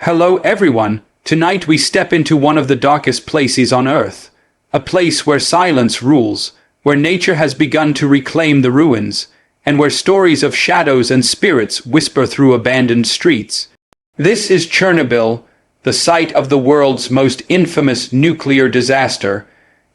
Hello everyone, tonight we step into one of the darkest places on Earth. A place where silence rules, where nature has begun to reclaim the ruins, and where stories of shadows and spirits whisper through abandoned streets. This is Chernobyl, the site of the world's most infamous nuclear disaster,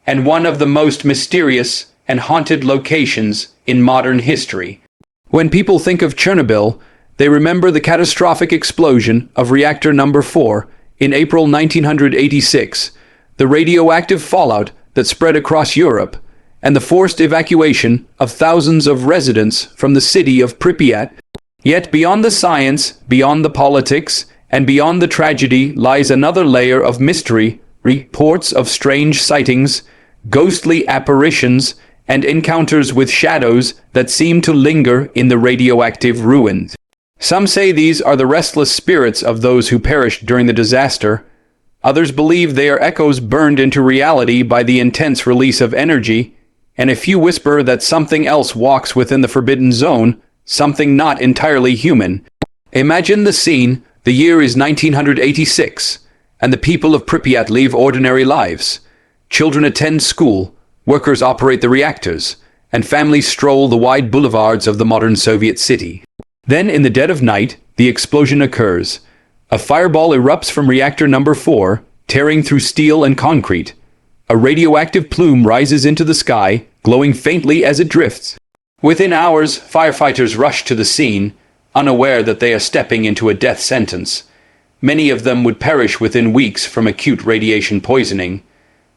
and one of the most mysterious and haunted locations in modern history. When people think of Chernobyl, they remember the catastrophic explosion of reactor number 4 in April 1986, the radioactive fallout that spread across Europe, and the forced evacuation of thousands of residents from the city of Pripyat. Yet beyond the science, beyond the politics, and beyond the tragedy lies another layer of mystery, reports of strange sightings, ghostly apparitions, and encounters with shadows that seem to linger in the radioactive ruins. Some say these are the restless spirits of those who perished during the disaster. Others believe they are echoes burned into reality by the intense release of energy, and a few whisper that something else walks within the forbidden zone, something not entirely human. Imagine the scene. The year is 1986, and the people of Pripyat live ordinary lives. Children attend school, workers operate the reactors, and families stroll the wide boulevards of the modern Soviet city. Then, in the dead of night, the explosion occurs. A fireball erupts from reactor number 4, tearing through steel and concrete. A radioactive plume rises into the sky, glowing faintly as it drifts. Within hours, firefighters rush to the scene, unaware that they are stepping into a death sentence. Many of them would perish within weeks from acute radiation poisoning.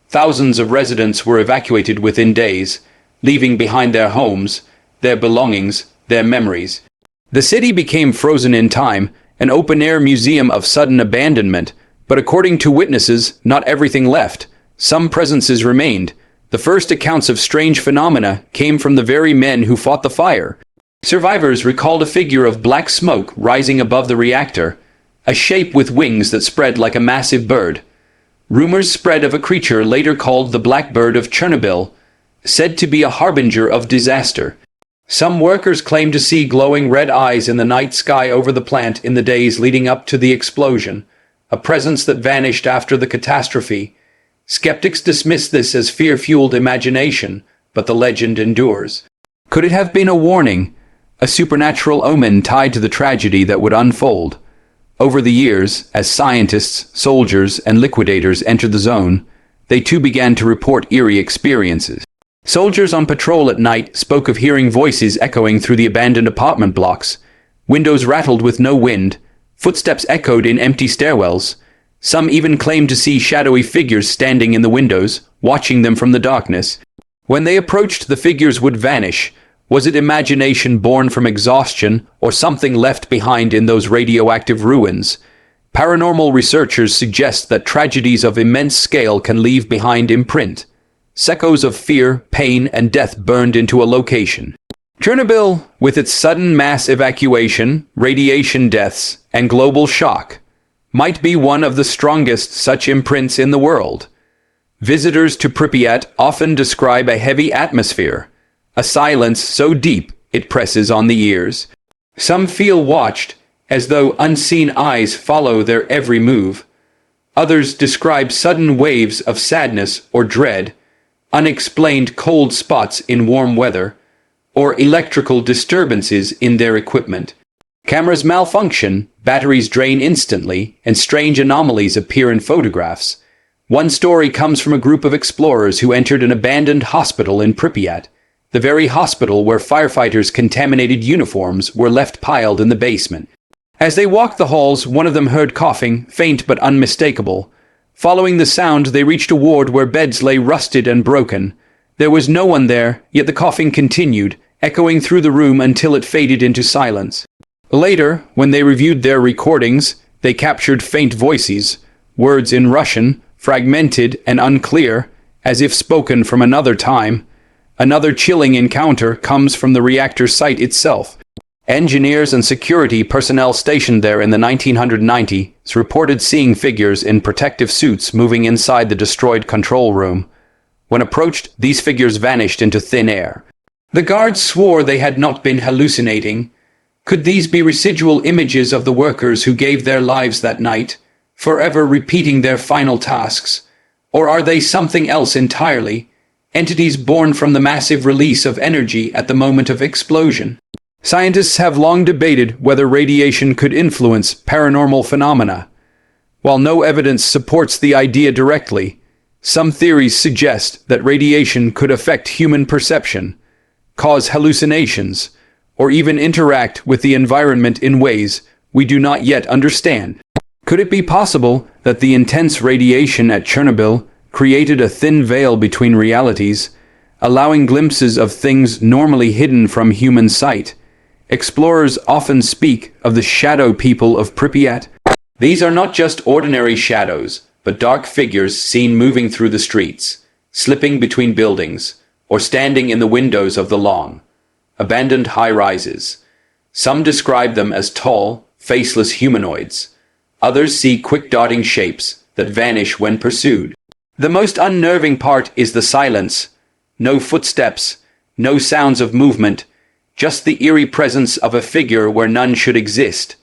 Thousands of residents were evacuated within days, leaving behind their homes, their belongings, their memories. The city became frozen in time, an open-air museum of sudden abandonment, but according to witnesses, not everything left. Some presences remained. The first accounts of strange phenomena came from the very men who fought the fire. Survivors recalled a figure of black smoke rising above the reactor, a shape with wings that spread like a massive bird. Rumors spread of a creature later called the Bird of Chernobyl, said to be a harbinger of disaster. Some workers claimed to see glowing red eyes in the night sky over the plant in the days leading up to the explosion, a presence that vanished after the catastrophe. Skeptics dismiss this as fear-fueled imagination, but the legend endures. Could it have been a warning, a supernatural omen tied to the tragedy that would unfold? Over the years, as scientists, soldiers, and liquidators entered the zone, they too began to report eerie experiences. Soldiers on patrol at night spoke of hearing voices echoing through the abandoned apartment blocks. Windows rattled with no wind. Footsteps echoed in empty stairwells. Some even claimed to see shadowy figures standing in the windows, watching them from the darkness. When they approached, the figures would vanish. Was it imagination born from exhaustion, or something left behind in those radioactive ruins? Paranormal researchers suggest that tragedies of immense scale can leave behind imprint. Echoes of fear, pain, and death burned into a location. Chernobyl, with its sudden mass evacuation, radiation deaths, and global shock, might be one of the strongest such imprints in the world. Visitors to Pripyat often describe a heavy atmosphere, a silence so deep it presses on the ears. Some feel watched, as though unseen eyes follow their every move. Others describe sudden waves of sadness or dread, unexplained cold spots in warm weather, or electrical disturbances in their equipment. Cameras malfunction, batteries drain instantly, and strange anomalies appear in photographs. One story comes from a group of explorers who entered an abandoned hospital in Pripyat, the very hospital where firefighters' contaminated uniforms were left piled in the basement. As they walked the halls, one of them heard coughing, faint but unmistakable. Following the sound, they reached a ward where beds lay rusted and broken. There was no one there, yet the coughing continued, echoing through the room until it faded into silence. Later, when they reviewed their recordings, they captured faint voices, words in Russian, fragmented and unclear, as if spoken from another time. Another chilling encounter comes from the reactor site itself. Engineers and security personnel stationed there in the 1990s reported seeing figures in protective suits moving inside the destroyed control room. When approached, these figures vanished into thin air. The guards swore they had not been hallucinating. Could these be residual images of the workers who gave their lives that night? forever repeating their final tasks? Or are they something else entirely, entities born from the massive release of energy at the moment of explosion? Scientists have long debated whether radiation could influence paranormal phenomena. While no evidence supports the idea directly, some theories suggest that radiation could affect human perception, cause hallucinations, or even interact with the environment in ways we do not yet understand. Could it be possible that the intense radiation at Chernobyl created a thin veil between realities, allowing glimpses of things normally hidden from human sight? Explorers often speak of the shadow people of Pripyat. These are not just ordinary shadows, but dark figures seen moving through the streets, slipping between buildings, or standing in the windows of the long, abandoned high-rises. Some describe them as tall, faceless humanoids. Others see quick darting shapes that vanish when pursued. The most unnerving part is the silence. No footsteps, no sounds of movement, just the eerie presence of a figure where none should exist.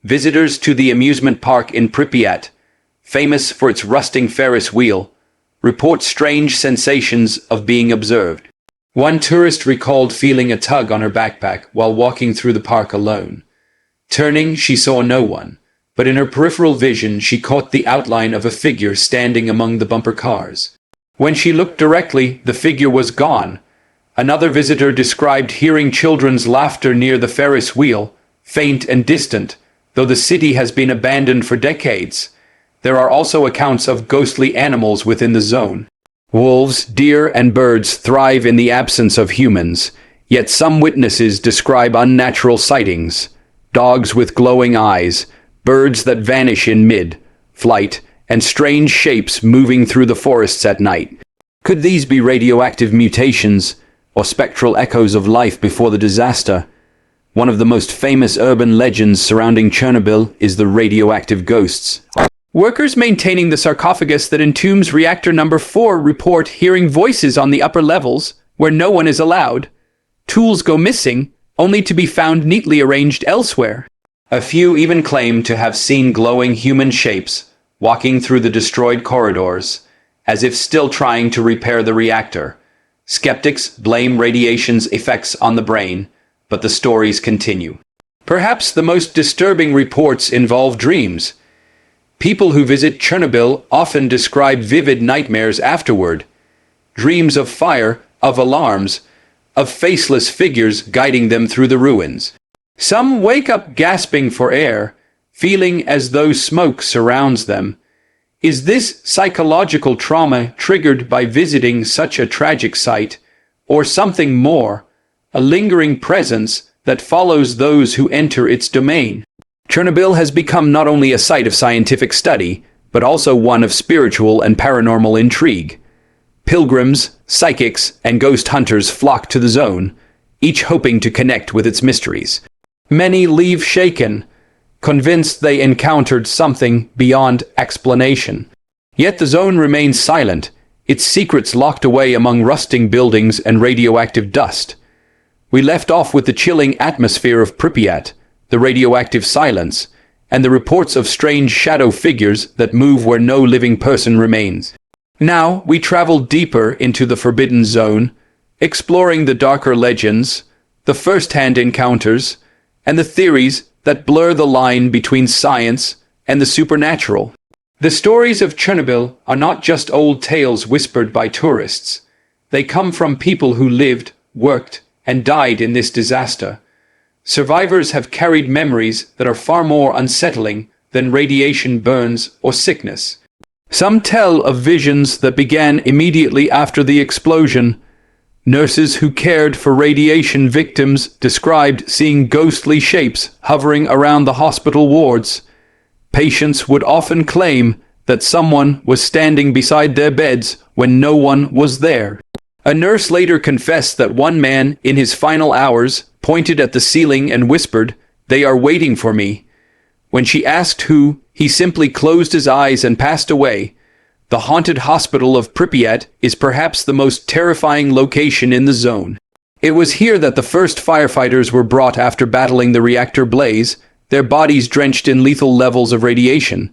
Visitors to the amusement park in Pripyat, famous for its rusting Ferris wheel, report strange sensations of being observed. One tourist recalled feeling a tug on her backpack while walking through the park alone. Turning, she saw no one, but in her peripheral vision she caught the outline of a figure standing among the bumper cars. When she looked directly, the figure was gone. Another visitor described hearing children's laughter near the Ferris wheel, faint and distant, though the city has been abandoned for decades. There are also accounts of ghostly animals within the zone. Wolves, deer, and birds thrive in the absence of humans, yet some witnesses describe unnatural sightings. Dogs with glowing eyes, birds that vanish in mid-flight, and strange shapes moving through the forests at night. Could these be radioactive mutations, or spectral echoes of life before the disaster? One of the most famous urban legends surrounding Chernobyl is the radioactive ghosts. Workers maintaining the sarcophagus that entombs reactor number 4 report hearing voices on the upper levels, where no one is allowed. Tools go missing, only to be found neatly arranged elsewhere. A few even claim to have seen glowing human shapes walking through the destroyed corridors, as if still trying to repair the reactor. Skeptics blame radiation's effects on the brain, but the stories continue. Perhaps the most disturbing reports involve dreams. People who visit Chernobyl often describe vivid nightmares afterward. Dreams of fire, of alarms, of faceless figures guiding them through the ruins. Some wake up gasping for air, feeling as though smoke surrounds them. Is this psychological trauma triggered by visiting such a tragic site, or something more, a lingering presence that follows those who enter its domain? Chernobyl has become not only a site of scientific study, but also one of spiritual and paranormal intrigue. Pilgrims, psychics, and ghost hunters flock to the zone, each hoping to connect with its mysteries. Many leave shaken, convinced they encountered something beyond explanation. Yet the zone remains silent, its secrets locked away among rusting buildings and radioactive dust. We left off with the chilling atmosphere of Pripyat, the radioactive silence, and the reports of strange shadow figures that move where no living person remains. Now we travel deeper into the forbidden zone, exploring the darker legends, the first-hand encounters, and the theories that blur the line between science and the supernatural. The stories of Chernobyl are not just old tales whispered by tourists. They come from people who lived, worked, and died in this disaster. Survivors have carried memories that are far more unsettling than radiation burns or sickness. Some tell of visions that began immediately after the explosion. Nurses who cared for radiation victims described seeing ghostly shapes hovering around the hospital wards. Patients would often claim that someone was standing beside their beds when no one was there. A nurse later confessed that one man, in his final hours, pointed at the ceiling and whispered, "They are waiting for me." When she asked who, he simply closed his eyes and passed away. The haunted hospital of Pripyat is perhaps the most terrifying location in the zone. It was here that the first firefighters were brought after battling the reactor blaze, their bodies drenched in lethal levels of radiation.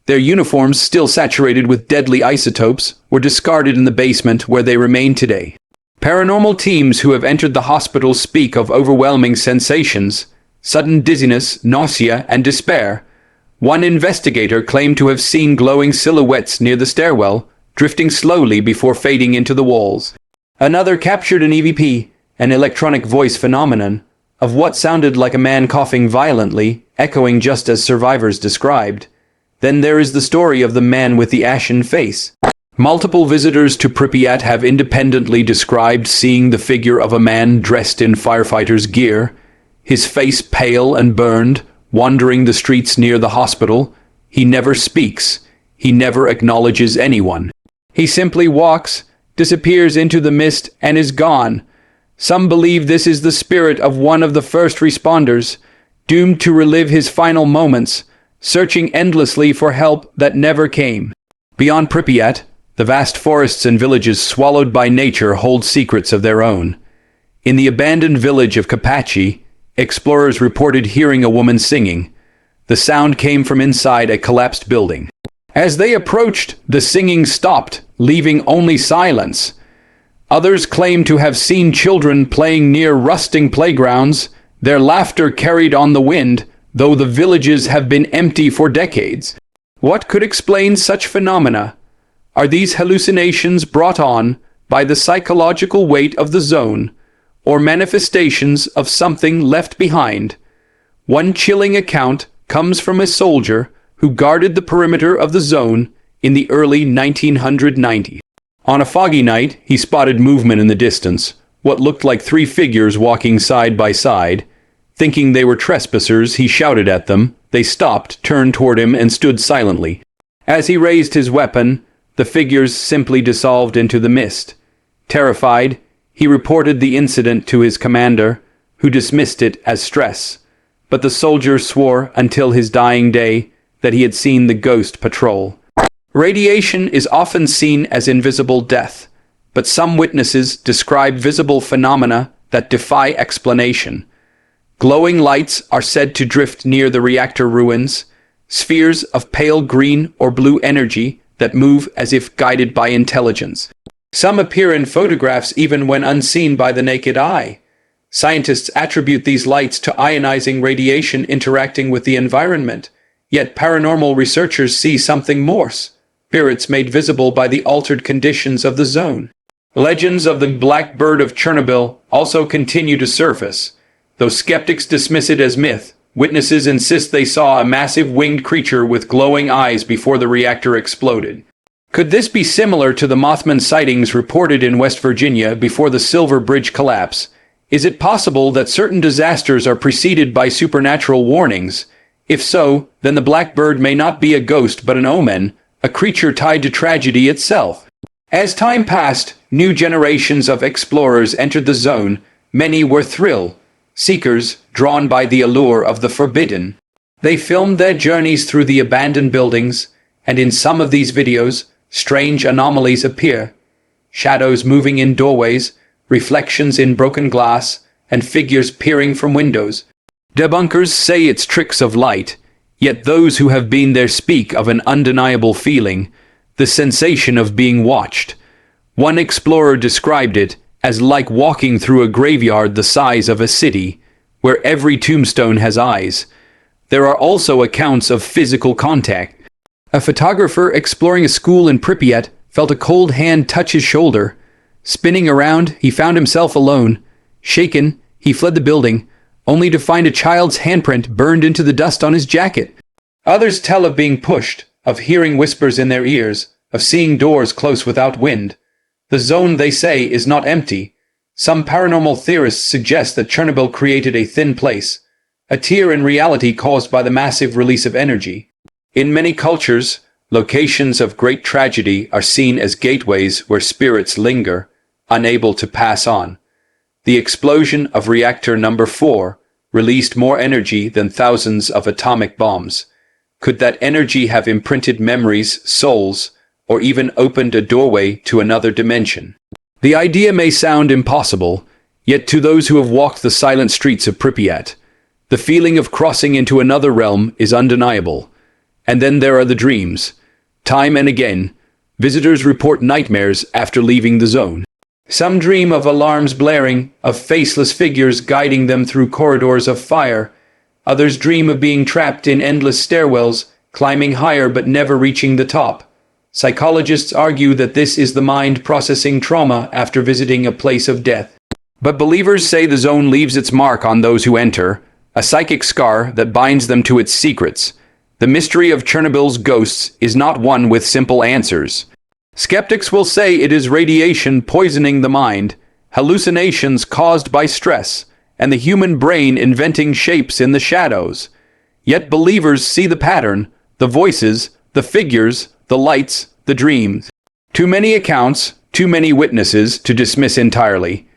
Their uniforms, still saturated with deadly isotopes, were discarded in the basement where they remain today. Paranormal teams who have entered the hospital speak of overwhelming sensations, sudden dizziness, nausea, and despair. One investigator claimed to have seen glowing silhouettes near the stairwell, drifting slowly before fading into the walls. Another captured an EVP, an electronic voice phenomenon, of what sounded like a man coughing violently, echoing just as survivors described. Then there is the story of the man with the ashen face. Multiple visitors to Pripyat have independently described seeing the figure of a man dressed in firefighter's gear, his face pale and burned, wandering the streets near the hospital. He never speaks. He never acknowledges anyone. He simply walks, disappears into the mist, and is gone. Some believe this is the spirit of one of the first responders, doomed to relive his final moments, searching endlessly for help that never came. Beyond Pripyat, the vast forests and villages swallowed by nature hold secrets of their own. In the abandoned village of Kapachi, explorers reported hearing a woman singing. The sound came from inside a collapsed building. As they approached, the singing stopped, leaving only silence. Others claim to have seen children playing near rusting playgrounds, their laughter carried on the wind, though the villages have been empty for decades. What could explain such phenomena? Are these hallucinations brought on by the psychological weight of the zone, or manifestations of something left behind? One chilling account comes from a soldier who guarded the perimeter of the zone in the early 1990s. On a foggy night, he spotted movement in the distance, what looked like three figures walking side by side. Thinking they were trespassers, he shouted at them. They stopped, turned toward him, and stood silently. As he raised his weapon, the figures simply dissolved into the mist. Terrified, he reported the incident to his commander, who dismissed it as stress. But the soldier swore until his dying day that he had seen the ghost patrol. Radiation is often seen as invisible death, but some witnesses describe visible phenomena that defy explanation. Glowing lights are said to drift near the reactor ruins, spheres of pale green or blue energy that move as if guided by intelligence. Some appear in photographs even when unseen by the naked eye. Scientists attribute these lights to ionizing radiation interacting with the environment, yet paranormal researchers see something more: spirits made visible by the altered conditions of the zone. Legends of the Black Bird of Chernobyl also continue to surface. Though skeptics dismiss it as myth, witnesses insist they saw a massive winged creature with glowing eyes before the reactor exploded. Could this be similar to the Mothman sightings reported in West Virginia before the Silver Bridge collapse? Is it possible that certain disasters are preceded by supernatural warnings? If so, then the Black Bird may not be a ghost but an omen, a creature tied to tragedy itself. As time passed, new generations of explorers entered the zone. Many were thrill seekers, drawn by the allure of the forbidden. They filmed their journeys through the abandoned buildings, and in some of these videos, strange anomalies appear. Shadows moving in doorways, reflections in broken glass, and figures peering from windows. Debunkers say it's tricks of light, yet those who have been there speak of an undeniable feeling, the sensation of being watched. One explorer described it as like walking through a graveyard the size of a city, where every tombstone has eyes. There are also accounts of physical contact. A photographer exploring a school in Pripyat felt a cold hand touch his shoulder. Spinning around, he found himself alone. Shaken, he fled the building, only to find a child's handprint burned into the dust on his jacket. Others tell of being pushed, of hearing whispers in their ears, of seeing doors close without wind. The zone, they say, is not empty. Some paranormal theorists suggest that Chernobyl created a thin place, a tear in reality caused by the massive release of energy. In many cultures, locations of great tragedy are seen as gateways where spirits linger, unable to pass on. The explosion of reactor number 4 released more energy than thousands of atomic bombs. Could that energy have imprinted memories, souls, or even opened a doorway to another dimension? The idea may sound impossible, yet to those who have walked the silent streets of Pripyat, the feeling of crossing into another realm is undeniable. And then there are the dreams. Time and again, visitors report nightmares after leaving the zone. Some dream of alarms blaring, of faceless figures guiding them through corridors of fire. Others dream of being trapped in endless stairwells, climbing higher but never reaching the top. Psychologists argue that this is the mind processing trauma after visiting a place of death. But believers say the zone leaves its mark on those who enter, a psychic scar that binds them to its secrets. The mystery of Chernobyl's ghosts is not one with simple answers. Skeptics will say it is radiation poisoning the mind, hallucinations caused by stress, and the human brain inventing shapes in the shadows. Yet believers see the pattern, the voices, the figures, the lights, the dreams. Too many accounts, too many witnesses to dismiss entirely.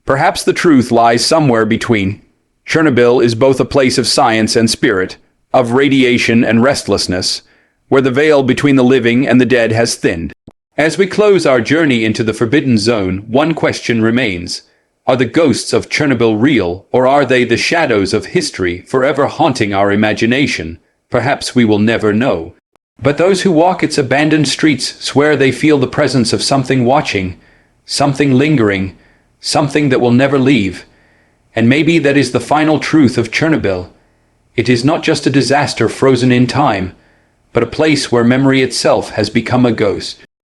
Perhaps the truth lies somewhere between. Chernobyl is both a place of science and spirit, of radiation and restlessness, where the veil between the living and the dead has thinned. As we close our journey into the Forbidden Zone, one question remains. Are the ghosts of Chernobyl real, or are they the shadows of history forever haunting our imagination? Perhaps we will never know. But those who walk its abandoned streets swear they feel the presence of something watching, something lingering, something that will never leave. And maybe that is the final truth of Chernobyl. It is not just a disaster frozen in time, but a place where memory itself has become a ghost.